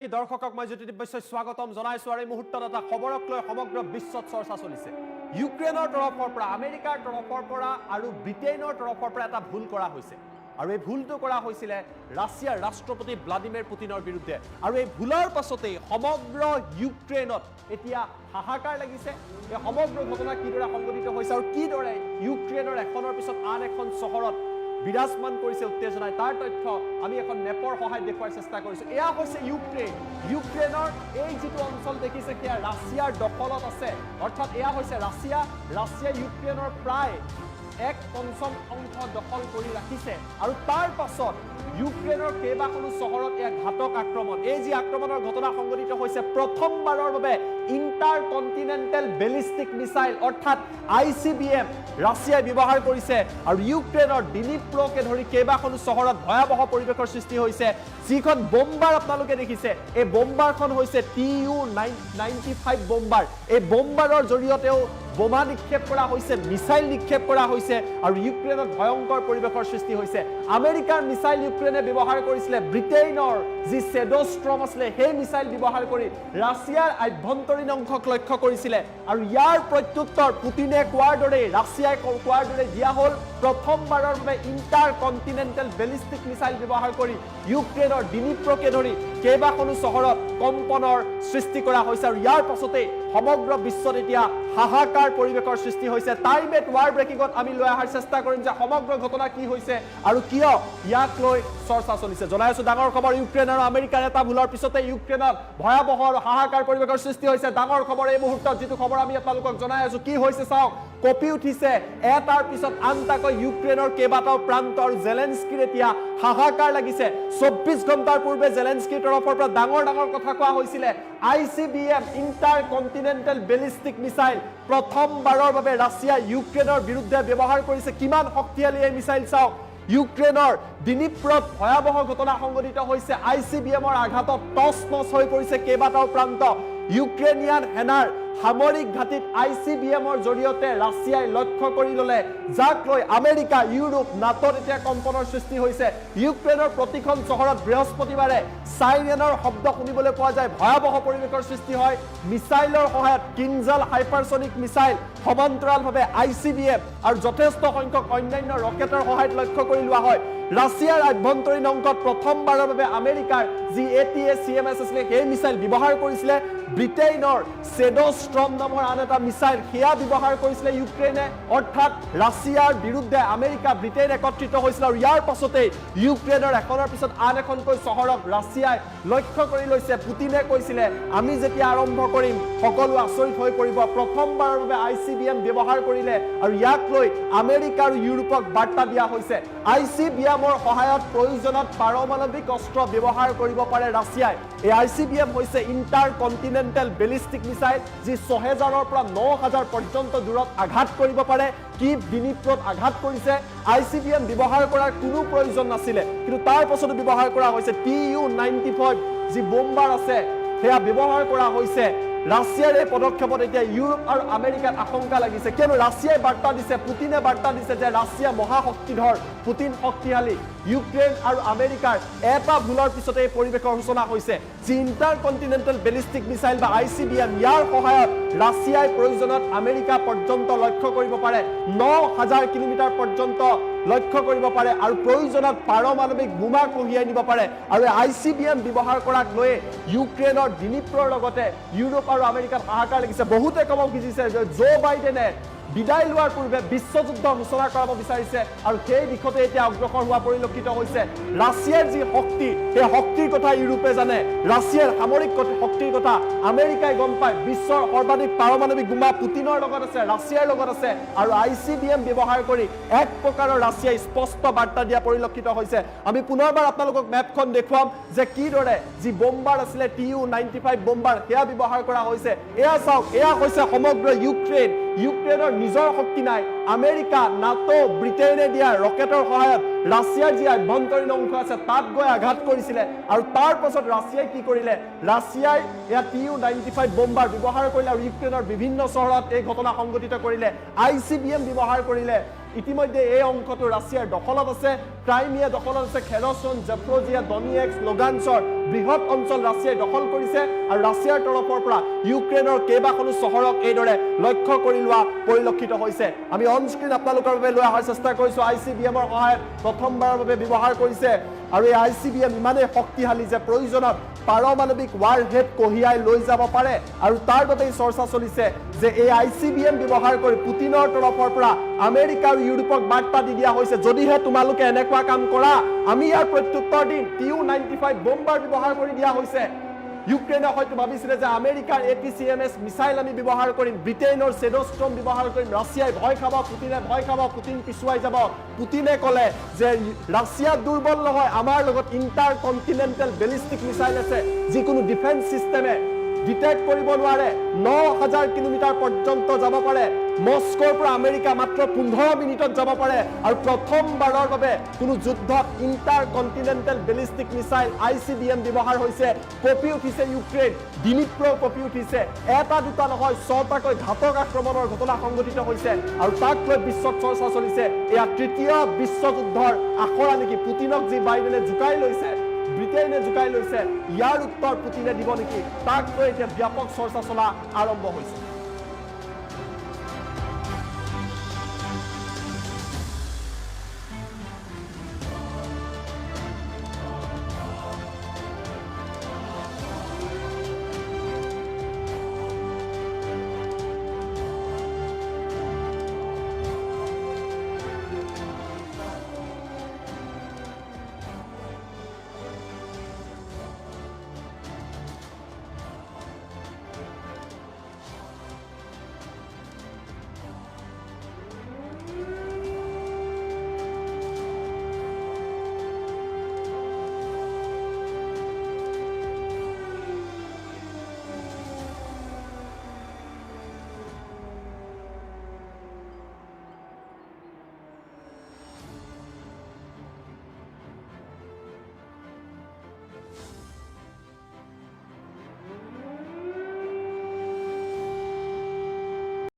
দৰ্শকক মই জ্যোতিদিব্যই স্বাগতম জনাইছো আৰু এই মুহূৰ্তত এটা খবৰক লৈ সমগ্ৰ বিশ্বত চৰ্চা চলিছে ইউক্ৰেইনৰ তৰফৰ পৰা আমেৰিকাৰ তৰফৰ পৰা আৰু ব্ৰিটেইনৰ তৰফৰ পৰা এটা ভুল কৰা হৈছে আৰু এই ভুলটো কৰা হৈছিল ৰাছিয়াৰ ৰাষ্ট্ৰপতি ভ্লাদিমিৰ পুটিনৰ বিৰুদ্ধে আৰু এই ভুলৰ পাছতেই সমগ্ৰ ইউক্ৰেইনত এতিয়া হাহাকাৰ লাগিছে এই সমগ্ৰ ঘটনা কিদৰে সংঘটিত হৈছে আৰু কিদৰে ইউক্ৰেইনৰ এখনৰ পিছত আন এখন চহৰত বিৰাজমান কৰিছে উত্তেজনাই তাৰ তথ্য আমি এখন মেপৰ সহায়ত দেখুৱাৰ চেষ্টা কৰিছো এয়া হৈছে ইউক্ৰেইনৰ এই যেটো অঞ্চল দেখিছে কি ৰাছিয়াৰ দখলত আছে অৰ্থাৎ এয়া হৈছে ৰাছিয়া ইউক্ৰেইনৰ প্ৰায় 1/5 অংশ দখল কৰি ৰাখিছে আৰু তাৰ পাছত ইউক্ৰেইনৰ কেইবাখনো চহৰত এক ঘাতক আক্ৰমণ এই যে আক্ৰমণৰ ঘটনা সংঘটিত হৈছে প্ৰথমবাৰৰ বাবে ইন্টাৰকন্টিনেন্টাল বেলিষ্টিক মিসাইল অৰ্থাৎ ICBM ৰাছিয়াই ব্যৱহাৰ কৰিছে আৰু ইউক্ৰেইনৰ ডিনিপ্ৰকে ধৰি কেইবাখনো চহৰত ভয়াবহ পৰিৱেশৰ সৃষ্টি হৈছে যিখন বম্বাৰ আপোনালোকে দেখিছে এই বম্বাৰখন হৈছে Tu-95 বম্বাৰ এই বম্বাৰৰ জৰিয়তেও বোমা নিক্ষেপ কৰা হৈছে মিসাইল নিক্ষেপ কৰা হৈছে আৰু ইউক্ৰেইনত ভয়ংকৰ পৰিৱেশৰ সৃষ্টি হৈছে আমেৰিকাৰ মিসাইল ইউক্ৰেইনে ব্যৱহাৰ কৰিছিল ব্ৰিটেইনৰ যি ছেডোষ্ট্ৰম আছিল সেই মিসাইল ব্যৱহাৰ কৰি ৰাছিয়াৰ আভ্যন্তৰীণ অংশক লক্ষ্য কৰিছিল আৰু ইয়াৰ প্ৰত্যুত্তৰ পুটিনে কোৱাৰ দৰে ৰাছিয়াই কোৱাৰ দৰে দিয়া হ'ল প্ৰথমবাৰৰ বাবে ইন্টাৰকন্টিনেন্টাল বেলিষ্টিক মিসাইল ব্যৱহাৰ কৰি ইউক্ৰেইনৰ ডিনিপ্ৰকে ধৰি কেইবাখনো চহৰত কম্পনৰ সৃষ্টি কৰা হৈছে আৰু ইয়াৰ পাছতে সমগ্ৰ বিশ্বত এতিয়া হাহাকাৰ পৰিৱেশৰ সৃষ্টি হৈছে টাইম এট ৱাৰ ব্ৰেকিংত আমি লৈ অহাৰ চেষ্টা কৰিম যে সমগ্ৰ ঘটনা কি হৈছে আৰু কিয় ইয়াক লৈ চৰ্চা চলিছে জনাইছো ডাঙৰ খবৰ ইউক্ৰেইন আৰু আমেৰিকাৰ এটা ভুলৰ পিছতে ইউক্ৰেইনত ভয়াবহ হাহাকাৰ পৰিৱেশৰ সৃষ্টি হৈছে ডাঙৰ খবৰ এই মুহূৰ্তত যেটো খবৰ আমি আপোনালোকক জনাই আছো কি হৈছে চাওক কপি উঠিছে এটাৰ পিছত আনটাকৈ ইউক্ৰেইনৰ কেইবাটাও প্ৰান্ত আৰু জেলেনস্কিৰ এতিয়া হাহাকাৰ লাগিছে 24 ঘণ্টাৰ পূৰ্বে জেলেনস্কিৰ তৰফৰ পৰা ডাঙৰ কথা কোৱা হৈছিল ICBM ইন্টাৰকন্টিনেন্টাল বেলিষ্টিক মিসাইল প্ৰথমবাৰৰ বাবে ৰাছিয়া ইউক্ৰেইনৰ বিৰুদ্ধে ব্যৱহাৰ কৰিছে কিমান শক্তিশালী এই মিসাইল চাওক ইউক্ৰেইনৰ ডিনিপ্ৰত ভয়াবহ ঘটনা সংঘটিত হৈছে ICBMৰ আঘাতত টছ-নছ হৈ পৰিছে কেইবাটাও প্ৰান্ত ইউক্ৰেইনিয়ান সেনাৰ সামৰিক ঘাটিত ICBMৰ জৰিয়তে ৰাছিয়াই লক্ষ্য কৰি ললে যাক লৈ আমেৰিকা ইউৰোপ নাটোত এতিয়া কম্পনৰ সৃষ্টি হৈছে ইউক্ৰেইনৰ প্ৰতিখন চহৰত বৃহস্পতিবাৰে সাইৰেনৰ শব্দ শুনিবলৈ পোৱা যায় ভয়াবহ পৰিৱেশৰ সৃষ্টি হয় মিসাইলৰ সহায়ত কিনজাল হাইপাৰসনিক মিসাইল সমান্তৰালভাৱে ICBM আৰু যথেষ্ট সংখ্যক অন্যান্য ৰকেটৰ সহায়ত লক্ষ্য কৰি লোৱা হয় ৰাছিয়াৰ আভ্যন্তৰীণ অংশত প্ৰথমবাৰৰ বাবে আমেৰিকাৰ যি ATACMS আছিল সেই মিসাইল ব্যৱহাৰ কৰিছিল ব্ৰিটেইনৰ ছেডোষ্ট্ৰম নামৰ আন এটা মিসাইল হিয়া ব্যৱহাৰ কৰিছিল ইউক্ৰেইনে অৰ্থাৎ ৰাছিয়াৰ বিৰুদ্ধে আমেৰিকা ব্ৰিটেইন একত্ৰিত হৈছিল আৰু ইয়াৰ পাছতে ইউক্ৰেইনৰ এখনৰ পিছত আন এখনকৈ চহৰক ৰাছিয়াই লক্ষ্য কৰি লৈছে পুটিনে কৈছিল আমি যেতিয়া আৰম্ভ কৰিম সকলো আচৰিত হৈ পৰিব প্ৰথমবাৰৰ বাবে ICBM ব্যৱহাৰ কৰিলে আৰু ইয়াক লৈ আমেৰিকা আৰু ইউৰোপক বাৰ্তা দিয়া হৈছে ICBMৰ সহায়ত প্ৰয়োজনত পাৰমাণৱিক অস্ত্ৰ ব্যৱহাৰ কৰিব পাৰে ৰাছিয়াই এই ICBM হৈছে ইন্টাৰকন্টিনেন্টাল বেলিষ্টিক মিসাইল যি 6000ৰ পৰা 9000 পৰ্যন্ত দূৰত আঘাত কৰিব পাৰে কি ডিনিপ্ৰত আঘাত কৰিছে ICBM ব্যৱহাৰ কৰাৰ কোনো প্ৰয়োজন নাছিল কিন্তু তাৰ পাছতো ব্যৱহাৰ কৰা হৈছে Tu-95 যি বম্বাৰ আছে সেয়া ব্যৱহাৰ কৰা হৈছে ৰাছিয়াৰ এই পদক্ষেপত এতিয়া ইউৰোপ আৰু আমেৰিকাৰ আশংকা লাগিছে কিয়নো ৰাছিয়াই বাৰ্তা দিছে পুটিনে বাৰ্তা দিছে যে ৰাছিয়া মহাশক্তিধৰ পুটিন শক্তিশালী ইউক্ৰেইন আৰু আমেৰিকাৰ এটা ভুলৰ পিছতে এই পৰিৱেশৰ সূচনা হৈছে যি ইন্টাৰকন্টিনেন্টাল বেলিষ্টিক মিসাইল বা ICBM ইয়াৰ সহায়ত ৰাছিয়াই প্ৰয়োজনত আমেৰিকা পৰ্যন্ত লক্ষ্য কৰিব পাৰে 9000 কিলোমিটাৰ পৰ্যন্ত লক্ষ্য কৰিব পাৰে আৰু প্ৰয়োজনত পাৰমাণৱিক বোমা কঢ়িয়াই নিব পাৰে আৰু ICBM ব্যৱহাৰ কৰাক লৈ ইউক্ৰেইনৰ ডিনিপ্ৰৰ লগতে ইউৰোপ আৰু আমেৰিকাত হাহাকাৰ লাগিছে বহুতে কব খুজিছে যে জো বাইডেনে বিদায় লোৱাৰ পূৰ্বে বিশ্বযুদ্ধ ঘোষণা কৰাব বিচাৰিছে আৰু সেই দিশতে এতিয়া অগ্ৰসৰ হোৱা পৰিলক্ষিত হৈছে ৰাছিয়াৰ যি শক্তি সেই শক্তিৰ কথা ইউৰোপে জানে ৰাছিয়াৰ সামৰিক শক্তিৰ কথা আমেৰিকাই গম পায় বিশ্বৰ সৰ্বাধিক পাৰমাণৱিক বোমা পুটিনৰ লগত আছে ৰাছিয়াৰ লগত আছে আৰু ICBM ব্যৱহাৰ কৰি এক প্ৰকাৰৰ ৰাছিয়াই স্পষ্ট বাৰ্তা দিয়া পৰিলক্ষিত হৈছে আমি পুনৰবাৰ আপোনালোকক মেপখন দেখুৱাম যে কিদৰে যি বম্বাৰ আছিল Tu-95 বম্বাৰ সেয়া ব্যৱহাৰ কৰা হৈছে এয়া চাওক এয়া হৈছে সমগ্ৰ ইউক্ৰেইনৰ নিজৰ শক্তি নাই আমেৰিকা নাটো ব্ৰিটেইনে দিয়া ৰকেটৰ সহায়ত ৰাছিয়াৰ যি আভ্যন্তৰীণ অংশ আছে তাত গৈ আঘাত কৰিছিল আৰু তাৰ পাছত ৰাছিয়াই কি কৰিলে ৰাছিয়াই এয়া Tu-95 বম্বাৰ ব্যৱহাৰ কৰিলে আৰু ইউক্ৰেইনৰ বিভিন্ন চহৰত এই ঘটনা সংঘটিত কৰিলে ICBM ব্যৱহাৰ কৰিলে ইতিমধ্যে এই অংশটো ৰাছিয়াৰ দখলত আছে ক্ৰাইমিয়া দখলত আছে খেৰছন জাপৰোজিয়া ডনিয়েক্স লুগানস্কৰ বৃহৎ অঞ্চল ৰাছিয়াই দখল কৰিছে আৰু ৰাছিয়াৰ তৰফৰ পৰা ইউক্ৰেইনৰ কেইবাখনো চহৰক এইদৰে লক্ষ্য কৰি লোৱা পৰিলক্ষিত হৈছে আমি অন স্ক্ৰীন আপোনালোকৰ বাবে লৈ অহাৰ চেষ্টা কৰিছো ICBMৰ সহায়ত প্ৰথমবাৰৰ বাবে ব্যৱহাৰ কৰিছে আৰু এই ICBM ইমানেই শক্তিশালী যে প্ৰয়োজনত পাৰমাণৱিক ৱাৰহেড কঢ়িয়াই লৈ যাব পাৰে আৰু তাৰ বাবে চৰ্চা চলিছে যে এই ICBM ব্যৱহাৰ কৰি পুতিনৰ তৰফৰ পৰা আমেৰিকা আৰু ইউৰোপক বাৰ্তা দি দিয়া হৈছে যদিহে তোমালোকে এনেকুৱা কাম কৰা আমি ইয়াৰ প্ৰত্যুত্তৰ দিম TU-95 বম্বাৰ ব্যৱহাৰ কৰি দিয়া হৈছে ইউক্ৰেইনে হয়তো ভাবিছিলে যে আমেৰিকাৰ ATCMS মিসাইল আমি ব্যৱহাৰ কৰিম ব্ৰিটেইনৰ সেডোষ্ট্ৰম ব্যৱহাৰ কৰিম ৰাছিয়াই ভয় খাব পুতিনে ভয় খাব পুতিন পিছুৱাই যাব পুতিনে ক'লে যে ৰাছিয়া দুৰ্বল নহয় আমাৰ লগত ইন্টাৰ কন্টিনেন্টাল বেলিষ্টিক মিসাইল আছে যিকোনো ডিফেন্স সিস্টেমে ডিটেক্ট কৰিব নোৱাৰে 9000 কিলোমিটাৰ পৰ্যন্ত যাব পাৰে মস্কোৰ পৰা আমেৰিকা মাত্ৰ 15 মিনিটত যাব পাৰে আৰু প্ৰথমবাৰৰ বাবে কোনো যুদ্ধত inter continental ballistic missile ICBM ব্যৱহাৰ হৈছে কপি উঠিছে ইউক্ৰেইন দিনিপ্ৰ কপি উঠিছে এটা দুটা নহয় ছটাকৈ ঘাতক আক্ৰমণৰ ঘটনা সংঘটিত হৈছে আৰু তাক লৈ বিশ্বত চৰ্চা চলিছে এয়া তৃতীয় বিশ্বযুদ্ধৰ আখৰা নেকি পুতিনক যি বাইডেনে জুকাই লৈছে ব্ৰিটেইনে জুকাই লৈছে ইয়াৰ উত্তৰ পুতিনে দিব নেকি তাক লৈ এতিয়া ব্যাপক চৰ্চা চলা আৰম্ভ হৈছে